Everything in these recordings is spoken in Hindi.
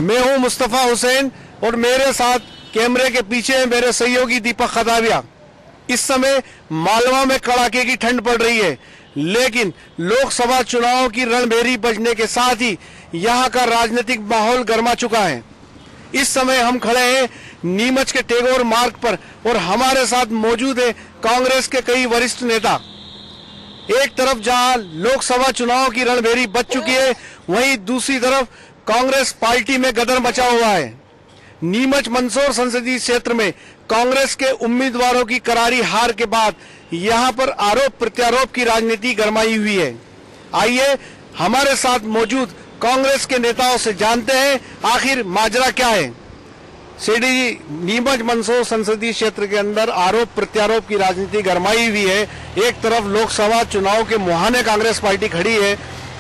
मैं हूं मुस्तफ़ा हुसैन और मेरे साथ कैमरे के पीछे मेरे सहयोगी दीपक खदाविया। इस समय मालवा में कड़ाके की ठंड पड़ रही है, लेकिन लोकसभा चुनाव की रणभेरी बजने के साथ ही यहां का राजनीतिक माहौल गर्मा चुका है। इस समय हम खड़े हैं नीमच के टैगोर मार्ग पर और हमारे साथ मौजूद है कांग्रेस के कई वरिष्ठ नेता। एक तरफ जहां लोकसभा चुनाव की रणभेरी बज चुकी है, वहीं दूसरी तरफ कांग्रेस पार्टी में गदर मचा हुआ है। नीमच मंदसौर संसदीय क्षेत्र में कांग्रेस के उम्मीदवारों की करारी हार के बाद यहां पर आरोप प्रत्यारोप की राजनीति गरमाई हुई है। आइए हमारे साथ मौजूद कांग्रेस के नेताओं से जानते हैं आखिर माजरा क्या है। सीडी जी, नीमच मंदसौर संसदीय क्षेत्र के अंदर आरोप प्रत्यारोप की राजनीति गरमाई हुई है। एक तरफ लोकसभा चुनाव के मुहाने कांग्रेस पार्टी खड़ी है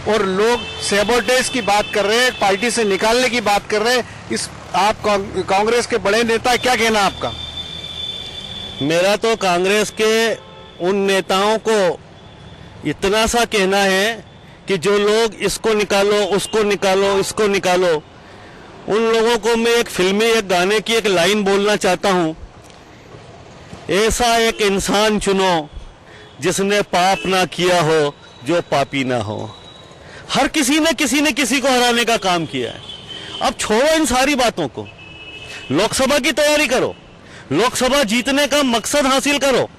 और लोग सैबोटेज की बात कर रहे हैं, पार्टी से निकालने की बात कर रहे हैं। इस आप कांग्रेस के बड़े नेता, क्या कहना आपका? मेरा तो कांग्रेस के उन नेताओं को इतना सा कहना है कि जो लोग इसको निकालो, उसको निकालो, इसको निकालो, उन लोगों को मैं एक फिल्मी एक गाने की एक लाइन बोलना चाहता हूं। ऐसा एक इंसान चुनो जिसने पाप ना किया हो, जो पापी ना हो। हर किसी ने किसी को हराने का काम किया है। अब छोड़ो इन सारी बातों को, लोकसभा की तैयारी करो, लोकसभा जीतने का मकसद हासिल करो।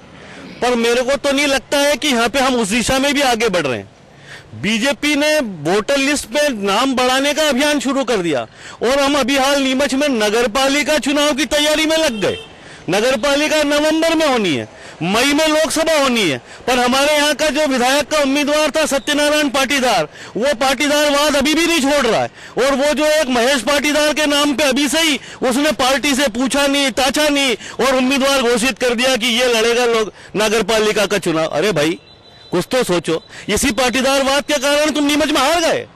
पर मेरे को तो नहीं लगता है कि यहाँ पे हम उस दिशा में भी आगे बढ़ रहे हैं। बीजेपी ने वोटर लिस्ट पे नाम बढ़ाने का अभियान शुरू कर दिया और हम अभी हाल नीमच में नगरपालिका चुनाव की तैयारी में लग गए। नगरपालिका नवंबर में होनी है, मई में लोकसभा होनी है, पर हमारे यहाँ का जो विधायक का उम्मीदवार था सत्यनारायण पाटीदार, वो पाटीदारवाद अभी भी नहीं छोड़ रहा है। और वो जो एक महेश पाटीदार के नाम पे अभी से ही उसने पार्टी से पूछा नहीं, ताछा नहीं और उम्मीदवार घोषित कर दिया कि ये लड़ेगा लोग नगरपालिका का चुनाव। अरे भाई, कुछ तो सोचो। इसी पाटीदारवाद के कारण तुम नीमच में हार गए।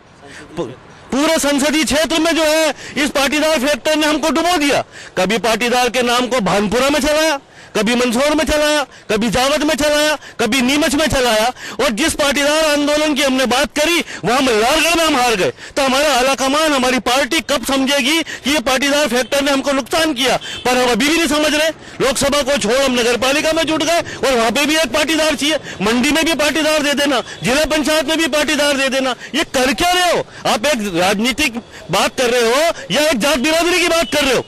पूरे संसदीय क्षेत्र में जो है इस पाटीदार फैक्टर ने हमको डुबो दिया। कभी पाटीदार के नाम को भानपुरा में चलाया, कभी मंदसौर में चलाया, कभी जावद में चलाया, कभी नीमच में चलाया। और जिस पाटीदार आंदोलन की हमने बात करी वहां मल्हारगढ़ में हम हार गए। तो हमारा आलाकमान, हमारी पार्टी कब समझेगी कि ये पाटीदार फैक्टर ने हमको नुकसान किया? पर हम अभी भी नहीं समझ रहे। लोकसभा को छोड़ हम नगरपालिका में जुट गए और वहां पे भी एक पाटीदार चाहिए, मंडी में भी पाटीदार दे देना, जिला पंचायत में भी पाटीदार दे देना। ये कर क्या रहे हो आप? एक राजनीतिक बात कर रहे हो या एक जात बिरादरी की बात कर रहे हो?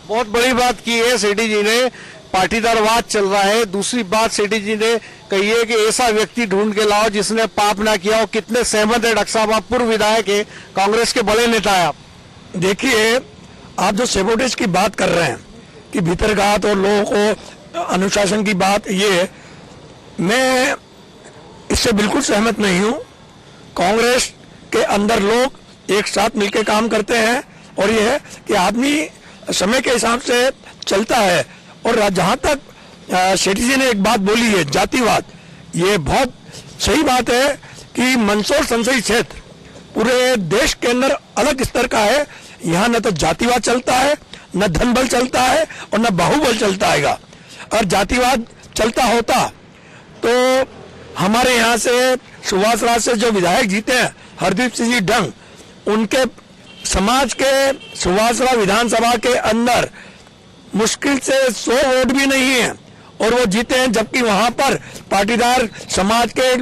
बहुत बड़ी बात की है सेठी जी ने, पाटीदारवाद चल रहा है। दूसरी बात सेठी जी ने कही है कि ऐसा व्यक्ति ढूंढ के लाओ जिसने पाप ना किया हो। कितने सहमत है डॉक्टर साहब? आप पूर्व विधायक है, कांग्रेस के बड़े नेता है आप। देखिए, आप जो सैबोटेज की बात कर रहे हैं कि भीतरघात और लोगों को अनुशासन की बात, ये मैं इससे बिल्कुल सहमत नहीं हूं। कांग्रेस के अंदर लोग एक साथ मिलकर काम करते हैं और ये है कि आदमी समय के हिसाब से चलता है। और जहां तक शेट्टी जी ने एक बात बोली है, जातिवाद, ये बहुत सही बात है कि मंदसौर संसदीय क्षेत्र पूरे देश के अंदर अलग स्तर का है। यहाँ न तो जातिवाद चलता है, न धनबल चलता है और न बाहुबल चलता है। और जातिवाद चलता होता तो हमारे यहाँ से सुभाष राज से जो विधायक जीते हैं हरदीप सिंह जी डंग, उनके समाज के सुभाष विधानसभा के अंदर मुश्किल से 100 वोट भी नहीं है और वो जीते हैं, जबकि वहां पर पाटीदार समाज के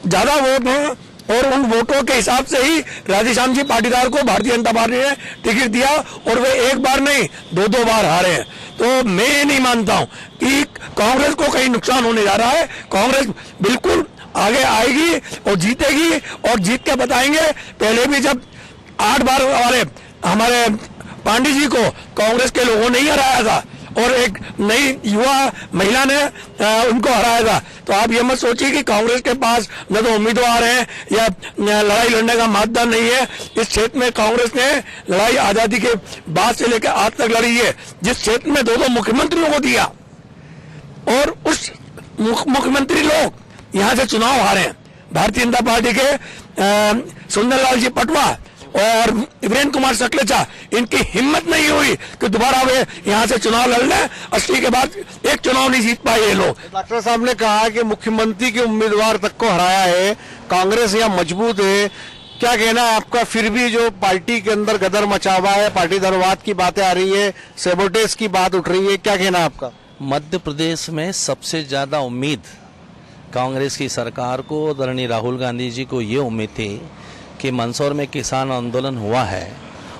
ज्यादा वोट हैं। और उन वोटों के हिसाब से ही राधेश्याम जी पाटीदार को भारतीय जनता पार्टी ने टिकट दिया और वे एक बार नहीं 2-2 बार हारे हैं। तो मैं ये नहीं मानता हूं कि कांग्रेस को कहीं नुकसान होने जा रहा है। कांग्रेस बिल्कुल आगे आएगी और जीतेगी और जीत के बताएंगे। पहले भी जब 8 बार हमारे पांडे जी को कांग्रेस के लोगों ने ही हराया था और एक नई युवा महिला ने उनको हराया था। तो आप ये मत सोचिए कि कांग्रेस के पास न तो उम्मीदवार हैं या लड़ाई लड़ने का माध्यम नहीं है। इस क्षेत्र में कांग्रेस ने लड़ाई आजादी के बाद से लेकर आज तक लड़ी है। जिस क्षेत्र में 2 मुख्यमंत्रियों को दिया और उस मुख्यमंत्री लोग यहाँ से चुनाव हारे हैं। भारतीय जनता पार्टी के सुंदरलाल जी पटवा और वीरेंद्र कुमार सकलेचा, इनकी हिम्मत नहीं हुई कि दोबारा वे यहाँ से चुनाव लड़ लें। 80 के बाद एक चुनाव नहीं जीत पाए ये लोग। डॉक्टर साहब ने कहा कि मुख्यमंत्री के उम्मीदवार तक को हराया है, कांग्रेस यहाँ मजबूत है। क्या कहना है आपका? फिर भी जो पार्टी के अंदर गदर मचा हुआ है, पाटीदारवाद की बातें आ रही है, सेबोटेज की बात उठ रही है, क्या कहना है आपका? मध्य प्रदेश में सबसे ज्यादा उम्मीद कांग्रेस की सरकार को, आदरणीय राहुल गांधी जी को ये उम्मीद थी कि मंदसौर में किसान आंदोलन हुआ है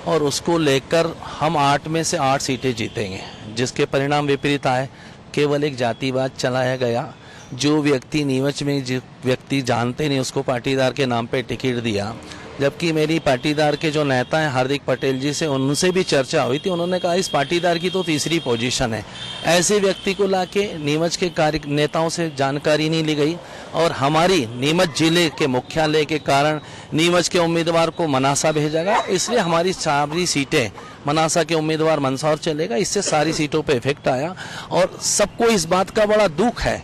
और उसको लेकर हम 8 में से 8 सीटें जीतेंगे, जिसके परिणाम विपरीत आए। केवल एक जातिवाद चलाया गया। जो व्यक्ति नीमच में जो व्यक्ति जानते नहीं उसको पाटीदार के नाम पे टिकट दिया, जबकि मेरी पाटीदार के जो नेता हैं हार्दिक पटेल जी से उनसे भी चर्चा हुई थी। उन्होंने कहा इस पाटीदार की तो तीसरी पोजीशन है। ऐसे व्यक्ति को लाके नीमच के कार्य नेताओं से जानकारी नहीं ली गई और हमारी नीमच जिले के मुख्यालय के कारण नीमच के उम्मीदवार को मनासा भेजा गया। इसलिए हमारी सारी सीटें मनासा के उम्मीदवार मंदसौर चलेगा। इससे सारी सीटों पर इफेक्ट आया और सबको इस बात का बड़ा दुख है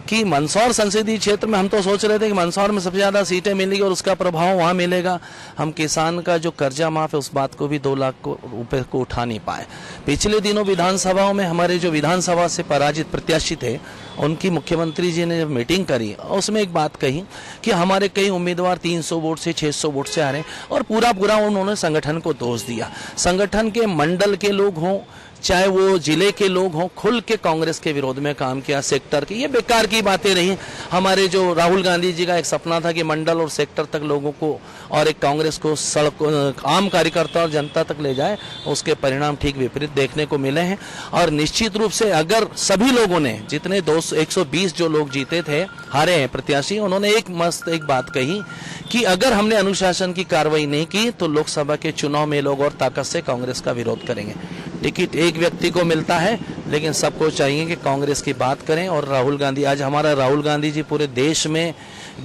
कि मंदसौर संसदीय क्षेत्र में हम तो सोच रहे थे कि मंदसौर में सबसे ज्यादा सीटें मिलेगी और उसका प्रभाव वहां मिलेगा। हम किसान का जो कर्जा माफ है उस बात को भी 2 लाख रुपए को उठा नहीं पाए। पिछले दिनों विधानसभाओं में हमारे जो विधानसभा से पराजित प्रत्याशी थे उनकी मुख्यमंत्री जी ने मीटिंग करी और उसमें एक बात कही कि हमारे कई उम्मीदवार 300 वोट से 600 वोट से आ रहे हैं और पूरा उन्होंने संगठन को दोष दिया। संगठन के मंडल के लोग हों चाहे वो जिले के लोग हों, खुल के कांग्रेस के विरोध में काम किया। सेक्टर की ये बेकार की बातें रही। हमारे जो राहुल गांधी जी का एक सपना था कि मंडल और सेक्टर तक लोगों को और एक कांग्रेस को सड़क आम कार्यकर्ता और जनता तक ले जाए, उसके परिणाम ठीक विपरीत देखने को मिले हैं। और निश्चित रूप से अगर सभी लोगों ने जितने 120 जो लोग जीते थे हारे हैं प्रत्याशी, उन्होंने एक बात कही कि अगर हमने अनुशासन की कार्रवाई नहीं की तो लोकसभा के चुनाव में लोग और ताकत से कांग्रेस का विरोध करेंगे। टिकट एक व्यक्ति को मिलता है लेकिन सबको चाहिए कि कांग्रेस की बात करें। और राहुल गांधी, आज हमारा राहुल गांधी जी पूरे देश में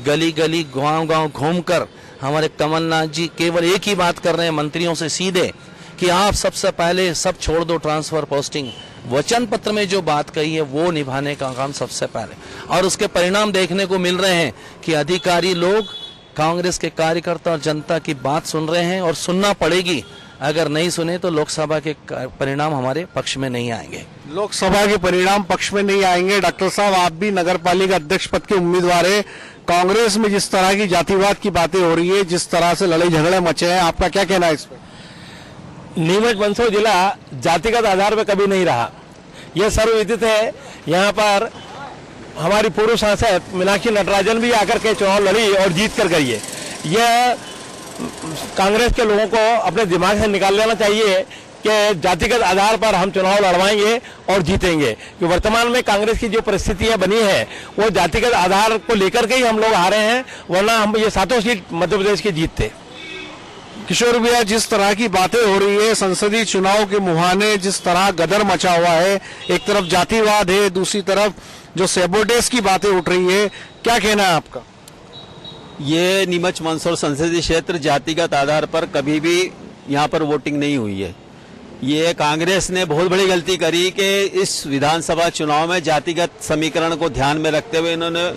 गली गली गांव-गांव घूमकर हमारे कमलनाथ जी केवल एक ही बात कर रहे हैं मंत्रियों से सीधे कि आप सबसे पहले सब छोड़ दो ट्रांसफर पोस्टिंग। वचन पत्र में जो बात कही है वो निभाने का काम सबसे पहले, और उसके परिणाम देखने को मिल रहे हैं कि अधिकारी लोग कांग्रेस के कार्यकर्ता और जनता की बात सुन रहे हैं और सुनना पड़ेगी। अगर नहीं सुने तो लोकसभा के परिणाम हमारे पक्ष में नहीं आएंगे। लोकसभा के परिणाम पक्ष में नहीं आएंगे। डॉक्टर साहब, आप भी नगरपालिका अध्यक्ष पद के उम्मीदवार है। कांग्रेस में जिस तरह की जातिवाद की बातें हो रही है, जिस तरह से लड़ाई झगड़े मचे हैं, आपका क्या कहना है इस पर? नीमच मंदसौर जिला जातिगत आधार पर कभी नहीं रहा। यह सर्वविदित है। यहाँ पर हमारी पूर्व सांसद मीनाक्षी नटराजन भी आकर के चुनाव लड़ी और जीत कर गई है। यह कांग्रेस के लोगों को अपने दिमाग से निकाल लेना चाहिए कि जातिगत आधार पर हम चुनाव लड़वाएंगे और जीतेंगे। कि वर्तमान में कांग्रेस की जो परिस्थितियां बनी है वो जातिगत आधार को लेकर के ही हम लोग हारे हैं, वरना हम ये 7 सीट मध्य प्रदेश की जीतते। किशोर भैया, जिस तरह की बातें हो रही है संसदीय चुनाव के मुहाने, जिस तरह गदर मचा हुआ है, एक तरफ जातिवाद है, दूसरी तरफ जो सेबोटेज की बातें उठ रही है, क्या कहना है आपका? ये नीमच मंदसौर संसदीय क्षेत्र जातिगत आधार पर कभी भी यहाँ पर वोटिंग नहीं हुई है। ये कांग्रेस ने बहुत बड़ी गलती करी कि इस विधानसभा चुनाव में जातिगत समीकरण को ध्यान में रखते हुए इन्होंने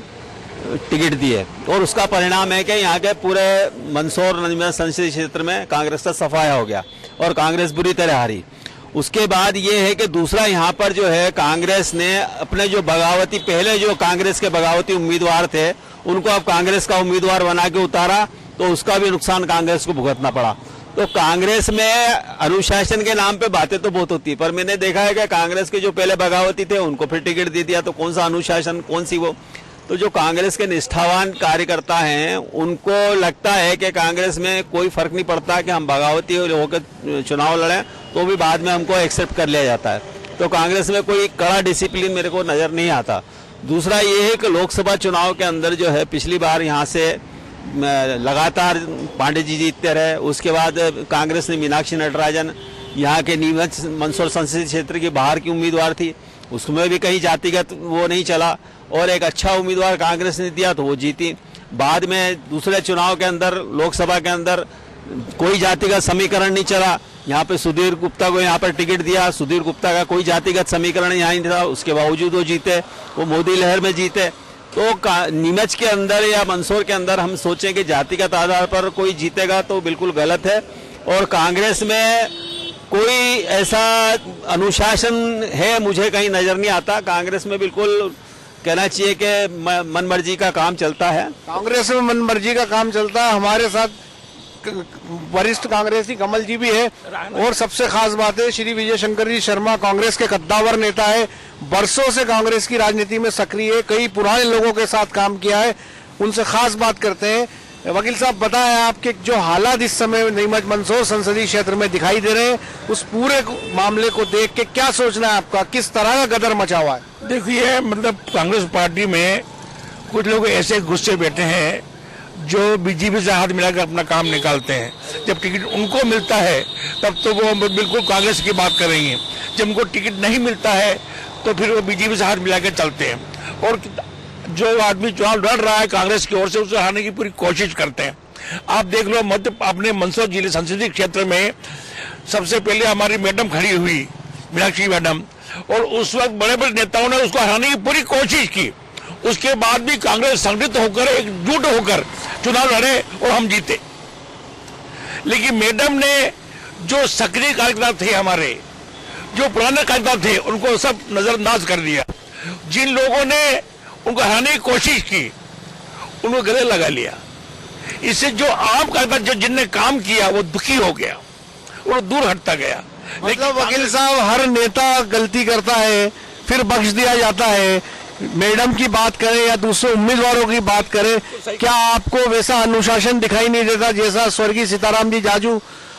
टिकट दिए और उसका परिणाम है कि यहाँ के पूरे मंदसौर संसदीय क्षेत्र में कांग्रेस का सफाया हो गया और कांग्रेस बुरी तरह हारी। उसके बाद ये है कि दूसरा यहाँ पर जो है कांग्रेस ने अपने जो बगावती, पहले जो कांग्रेस के बगावती उम्मीदवार थे उनको अब कांग्रेस का उम्मीदवार बना के उतारा, तो उसका भी नुकसान कांग्रेस को भुगतना पड़ा। तो कांग्रेस में अनुशासन के नाम पे बातें तो बहुत होती है, पर मैंने देखा है कि कांग्रेस के जो पहले बगावती थे उनको फिर टिकट दे दिया, तो कौन सा अनुशासन, कौन सी वो। तो जो कांग्रेस के निष्ठावान कार्यकर्ता हैं उनको लगता है कि कांग्रेस में कोई फर्क नहीं पड़ता कि हम बगावती होकर चुनाव लड़ें, तो भी बाद में हमको एक्सेप्ट कर लिया जाता है। तो कांग्रेस में कोई कड़ा डिसिप्लिन मेरे को नजर नहीं आता। दूसरा ये है कि लोकसभा चुनाव के अंदर जो है पिछली बार यहाँ से लगातार पांडे जी जीतते रहे, उसके बाद कांग्रेस ने मीनाक्षी नटराजन यहाँ के नीमच मंदसौर संसदीय क्षेत्र की बाहर की उम्मीदवार थी, उसमें भी कहीं जातिगत वो नहीं चला और एक अच्छा उम्मीदवार कांग्रेस ने दिया तो वो जीती। बाद में दूसरे चुनाव के अंदर लोकसभा के अंदर कोई जातिगत समीकरण नहीं चला, यहाँ पे सुधीर गुप्ता को यहाँ पर टिकट दिया, सुधीर गुप्ता का कोई जातिगत समीकरण यहाँ नहीं था, उसके बावजूद वो जीते, वो मोदी लहर में जीते। तो नीमच के अंदर या मंदसौर के अंदर हम सोचें कि जातिगत आधार पर कोई जीतेगा तो बिल्कुल गलत है। और कांग्रेस में कोई ऐसा अनुशासन है मुझे कहीं नजर नहीं आता। कांग्रेस में बिल्कुल कहना चाहिए कि मन मर्जी का काम चलता है। कांग्रेस में मन मर्जी का काम चलता है। हमारे साथ वरिष्ठ कांग्रेसी कमल जी भी है, और सबसे खास बात है श्री विजय शंकर जी शर्मा कांग्रेस के कद्दावर नेता है, बरसों से कांग्रेस की राजनीति में सक्रिय है, कई पुराने लोगों के साथ काम किया है, उनसे खास बात करते हैं। वकील साहब, बताएं आपके जो हालात इस समय नीमच मंदसौर संसदीय क्षेत्र में दिखाई दे रहे हैं, उस पूरे मामले को देख के क्या सोचना है आपका, किस तरह का गदर मचा हुआ है? देखिए, मतलब कांग्रेस पार्टी में कुछ लोग ऐसे गुस्से बैठे हैं जो बीजेपी से हाथ मिलाकर अपना काम निकालते हैं। जब टिकट उनको मिलता है तब तो वो बिल्कुल कांग्रेस की बात करेंगे, जब उनको टिकट नहीं मिलता है तो फिर वो बीजेपी से हाथ मिलाकर चलते हैं। और जो आदमी चुनाव लड़ रहा है कांग्रेस की ओर से, उसे हराने की पूरी कोशिश करते हैं। आप देख लो, अपने मंदसौर जिले संसदीय क्षेत्र में सबसे पहले हमारी मैडम खड़ी हुई, मीनाक्षी मैडम, और उस वक्त बड़े बड़े नेताओं ने उसको हराने की पूरी कोशिश की। उसके बाद भी कांग्रेस संगठित होकर, एकजुट होकर चुनाव लड़े और हम जीते। लेकिन मैडम ने जो सक्रिय कार्यकर्ता थे, हमारे जो पुराने कार्यकर्ता थे, उनको सब नजरअंदाज कर दिया। जिन लोगों ने उनको हराने की कोशिश की, उनको गले लगा लिया। इससे जो आम कार्यकर्ता जिनने काम किया वो दुखी हो गया और दूर हटता गया। मतलब वकील साहब, हर नेता गलती करता है, फिर बख्श दिया जाता है। मैडम की बात करें या दूसरे उम्मीदवारों की बात करें, क्या आपको वैसा अनुशासन दिखाई नहीं देता जैसा स्वर्गीय सीताराम जी जाजू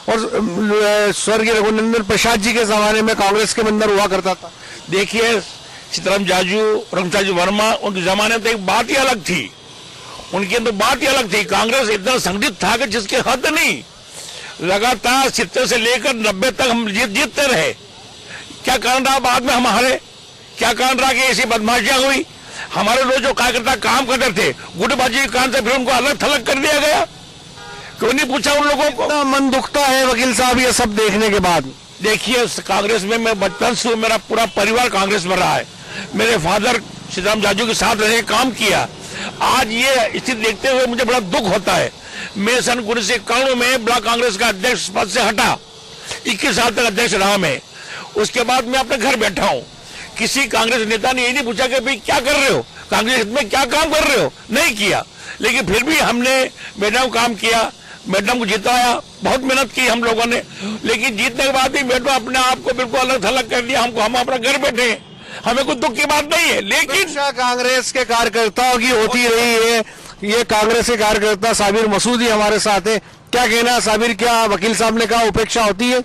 और स्वर्गीय रघुनंदन प्रसाद जी के जमाने में कांग्रेस के अंदर हुआ करता था? देखिए, सीताराम जाजू, रघुनाथ वर्मा, उनके जमाने में तो एक बात ही अलग थी, उनकी तो बात ही अलग थी। कांग्रेस इतना संगठित था कि जिसके हद नहीं। लगातार 70 से लेकर 90 तक हम जीतते रहे। क्या कारण रहा बाद में हम हारे? क्या कारण रहा कि ऐसी बदमाशियां हुई? हमारे लोग जो कार्यकर्ता काम करते थे, गुटबाजी के कारण से फिर उनको अलग थलग कर दिया गया। क्यों नहीं पूछा उन लोगों को? इतना मन दुखता है वकील साहब ये सब देखने के बाद। देखिए, कांग्रेस में मैं बचपन से, मेरा पूरा परिवार कांग्रेस में रहा है। मेरे फादर सीताराम जाजू के साथ रहे, काम किया। आज ये स्थिति देखते हुए मुझे बड़ा दुख होता है। मैं सन 1991 में ब्लॉक कांग्रेस का अध्यक्ष पद से हटा, 21 साल तक अध्यक्ष रहा मैं। उसके बाद मैं अपने घर बैठा हूँ। किसी कांग्रेस नेता ने ये नहीं पूछा कि भाई क्या कर रहे हो, कांग्रेस में क्या काम कर रहे हो, नहीं किया। लेकिन फिर भी हमने मैडम काम किया, मैडम को जिताया, बहुत मेहनत की हम लोगों ने। लेकिन जीतने के बाद भी मैडम अपने आप को बिल्कुल अलग थलग कर दिया हमको। हम अपना घर बैठे हैं, हमें कोई दुख की बात नहीं है। लेकिन कांग्रेस के कार्यकर्ताओं की होती रही है। ये कांग्रेस के कार्यकर्ता साबिर मसूदी हमारे साथ है। क्या कहना है साबिर, क्या वकील साहब ने कहा उपेक्षा होती है?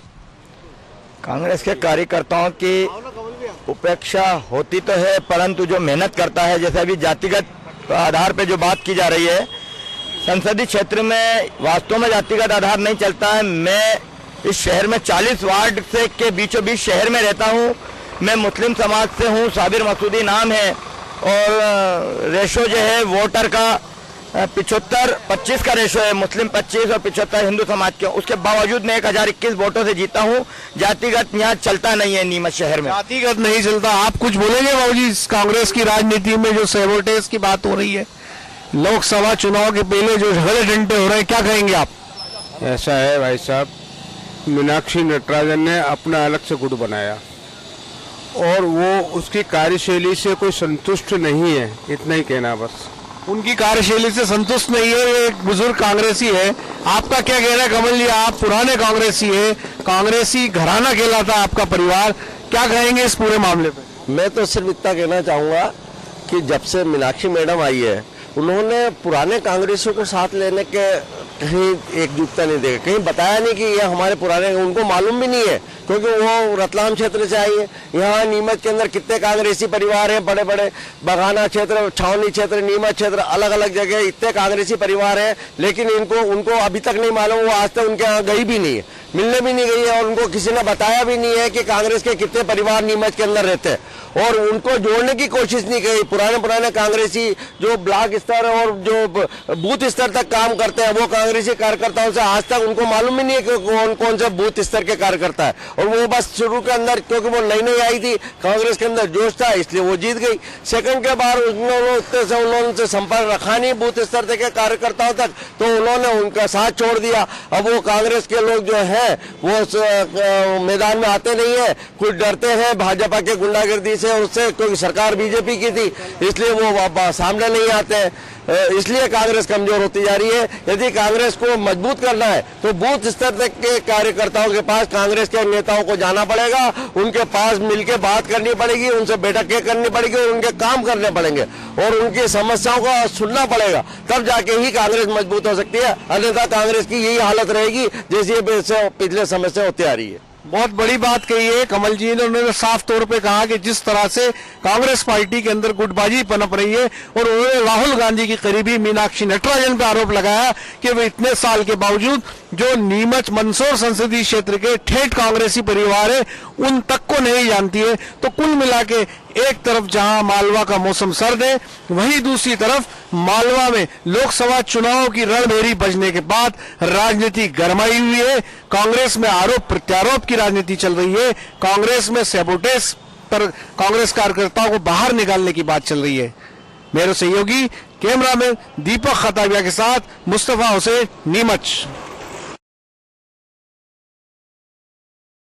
कांग्रेस के कार्यकर्ताओं की उपेक्षा होती तो है, परंतु जो मेहनत करता है, जैसे अभी जातिगत आधार पे जो बात की जा रही है, संसदीय क्षेत्र में वास्तव में जातिगत आधार नहीं चलता है। मैं इस शहर में 40 वार्ड से के बीचों बीच शहर में रहता हूँ। मैं मुस्लिम समाज से हूँ, साबिर मसूदी नाम है, और रेशो जो है वोटर का 75-25 का रेशो है, मुस्लिम 25 और 75 हिंदू समाज के। उसके बावजूद मैं 1021 वोटों से जीता हूँ। जातिगत यहाँ चलता नहीं है नीमच शहर में, जातिगत नहीं चलता। आप कुछ बोलेंगे बाबूजी, इस कांग्रेस की राजनीति में जो सेबोटेज की बात हो रही है, लोकसभा चुनाव के पहले जो झगड़े डंडे हो रहे हैं, क्या कहेंगे आप? ऐसा है भाई साहब, मीनाक्षी नटराजन ने अपना अलग से गुट बनाया और वो उसकी कार्यशैली से कोई संतुष्ट नहीं है, इतना ही कहना बस। उनकी कार्यशैली से संतुष्ट नहीं है, ये एक बुजुर्ग कांग्रेसी है। आपका क्या कहना है कमल जी, आप पुराने कांग्रेसी है, कांग्रेसी घराना कहलाता है आपका परिवार, क्या कहेंगे इस पूरे मामले पे? मैं तो सिर्फ इतना कहना चाहूँगा कि जब से मीनाक्षी मैडम आई है, उन्होंने पुराने कांग्रेसियों को साथ लेने के कहीं एकजुटता नहीं देखा, कहीं बताया नहीं कि ये हमारे पुराने, उनको मालूम भी नहीं है क्योंकि वो रतलाम क्षेत्र से आई है। यहाँ नीमच के अंदर कितने कांग्रेसी परिवार हैं, बड़े बड़े बगाना क्षेत्र, छावनी क्षेत्र, नीमच क्षेत्र, अलग अलग जगह इतने कांग्रेसी परिवार हैं, लेकिन उनको अभी तक नहीं मालूम, वो आज तक उनके यहाँ गई भी नहीं है, मिलने भी नहीं गई है, और उनको किसी ने बताया भी नहीं है कि कांग्रेस के कितने परिवार नीमच के अंदर रहते हैं, और उनको जोड़ने की कोशिश नहीं की। पुराने कांग्रेसी जो ब्लॉक स्तर और जो बूथ स्तर तक काम करते हैं, वो कांग्रेसी कार्यकर्ताओं से आज तक उनको मालूम ही नहीं है कि कौन से बूथ स्तर के कार्यकर्ता है, और वो बस शुरू के अंदर क्योंकि वो नई आई थी, कांग्रेस के अंदर जोश था, इसलिए वो जीत गई। सेकंड के बाद उन्होंने संपर्क रखा नहीं बूथ स्तर के कार्यकर्ताओं तक, तो उन्होंने उनका साथ छोड़ दिया। अब वो कांग्रेस के लोग जो है वो मैदान में आते नहीं है, कुछ डरते हैं भाजपा के गुंडागर्दी से, उससे क्योंकि सरकार बीजेपी की थी, इसलिए वो सामने नहीं आते हैं। इसलिए कांग्रेस कमजोर होती जा रही है। यदि कांग्रेस को मजबूत करना है तो बूथ स्तर तक के कार्यकर्ताओं के पास कांग्रेस के नेताओं को जाना पड़ेगा, उनके पास मिलकर बात करनी पड़ेगी, उनसे बैठकें करनी पड़ेगी और उनके काम करने पड़ेंगे और उनकी समस्याओं को सुनना पड़ेगा, तब जाके ही कांग्रेस मजबूत हो सकती है। अन्यथा कांग्रेस की यही हालत रहेगी जैसी पिछले समय से होती आ रही है। बहुत बड़ी बात कही है कमल जी ने। उन्होंने साफ तौर पे कहा कि जिस तरह से कांग्रेस पार्टी के अंदर गुटबाजी पनप रही है, और उन्होंने राहुल गांधी की करीबी मीनाक्षी नटराजन पर आरोप लगाया कि वे इतने साल के बावजूद जो नीमच मंदसौर संसदीय क्षेत्र के ठेठ कांग्रेसी परिवार है उन तक को नहीं जानती है। तो कुल मिला के एक तरफ जहां मालवा का मौसम सर्द है, वहीं दूसरी तरफ मालवा में लोकसभा चुनाव की रणभेरी बजने के बाद राजनीति गरमाई हुई है। कांग्रेस में आरोप प्रत्यारोप की राजनीति चल रही है। कांग्रेस में सैबोटेज पर कांग्रेस कार्यकर्ताओं को बाहर निकालने की बात चल रही है। मेरे सहयोगी कैमरामैन दीपक खताविया के साथ मुस्तफा हुसैन, नीमच।